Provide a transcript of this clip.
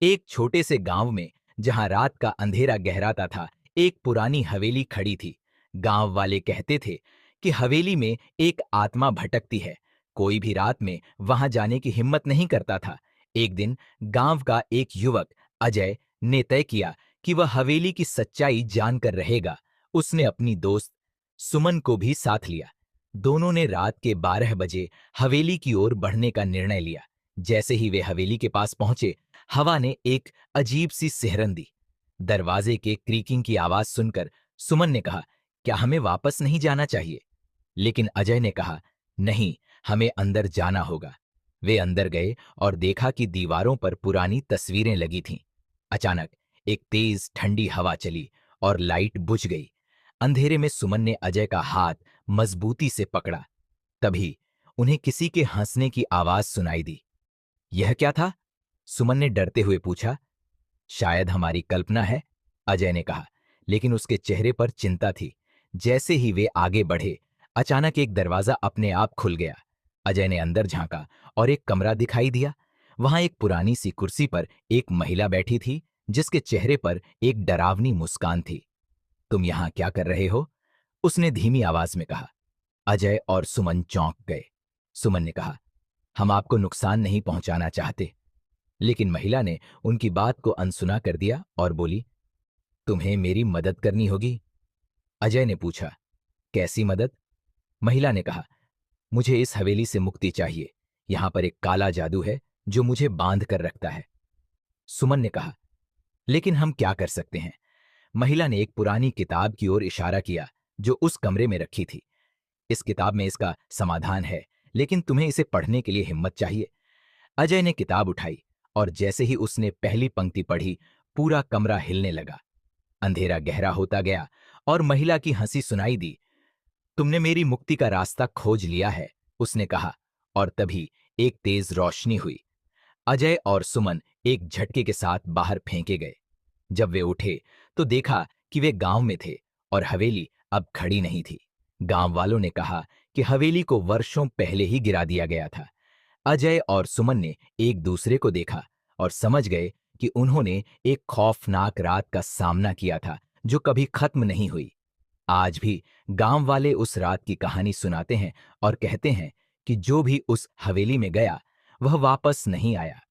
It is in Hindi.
एक छोटे से गांव में जहां रात का अंधेरा गहराता था, एक पुरानी हवेली खड़ी थी। गांव वाले कहते थे कि हवेली में एक आत्मा भटकती है। कोई भी रात में वहां जाने की हिम्मत नहीं करता था। एक दिन गांव का एक युवक अजय ने तय किया कि वह हवेली की सच्चाई जानकर रहेगा। उसने अपनी दोस्त सुमन को भी साथ लिया। दोनों ने रात के 12 बजे हवेली की ओर बढ़ने का निर्णय लिया। जैसे ही वे हवेली के पास पहुंचे, हवा ने एक अजीब सी सिहरन दी। दरवाजे के क्रीकिंग की आवाज सुनकर सुमन ने कहा, क्या हमें वापस नहीं जाना चाहिए? लेकिन अजय ने कहा, नहीं, हमें अंदर जाना होगा। वे अंदर गए और देखा कि दीवारों पर पुरानी तस्वीरें लगी थीं। अचानक एक तेज ठंडी हवा चली और लाइट बुझ गई। अंधेरे में सुमन ने अजय का हाथ मजबूती से पकड़ा। तभी उन्हें किसी के हंसने की आवाज सुनाई दी। यह क्या था? सुमन ने डरते हुए पूछा। शायद हमारी कल्पना है, अजय ने कहा, लेकिन उसके चेहरे पर चिंता थी। जैसे ही वे आगे बढ़े, अचानक एक दरवाजा अपने आप खुल गया। अजय ने अंदर झांका और एक कमरा दिखाई दिया। वहां एक पुरानी सी कुर्सी पर एक महिला बैठी थी, जिसके चेहरे पर एक डरावनी मुस्कान थी। तुम यहां क्या कर रहे हो? उसने धीमी आवाज में कहा। अजय और सुमन चौंक गए। सुमन ने कहा, हम आपको नुकसान नहीं पहुंचाना चाहते। लेकिन महिला ने उनकी बात को अनसुना कर दिया और बोली, तुम्हें मेरी मदद करनी होगी। अजय ने पूछा, कैसी मदद? महिला ने कहा, मुझे इस हवेली से मुक्ति चाहिए। यहां पर एक काला जादू है जो मुझे बांध कर रखता है। सुमन ने कहा, लेकिन हम क्या कर सकते हैं? महिला ने एक पुरानी किताब की ओर इशारा किया जो उस कमरे में रखी थी। इस किताब में इसका समाधान है, लेकिन तुम्हें इसे पढ़ने के लिए हिम्मत चाहिए। अजय ने किताब उठाई और जैसे ही उसने पहली पंक्ति पढ़ी, पूरा कमरा हिलने लगा। अंधेरा गहरा होता गया और महिला की हंसी सुनाई दी। तुमने मेरी मुक्ति का रास्ता खोज लिया है, उसने कहा, और तभी एक तेज रोशनी हुई। अजय और सुमन एक झटके के साथ बाहर फेंके गए। जब वे उठे तो देखा कि वे गांव में थे और हवेली अब खड़ी नहीं थी। गांव वालों ने कहा कि हवेली को वर्षों पहले ही गिरा दिया गया था। अजय और सुमन ने एक दूसरे को देखा और समझ गए कि उन्होंने एक खौफनाक रात का सामना किया था जो कभी खत्म नहीं हुई। आज भी गांव वाले उस रात की कहानी सुनाते हैं और कहते हैं कि जो भी उस हवेली में गया, वह वापस नहीं आया।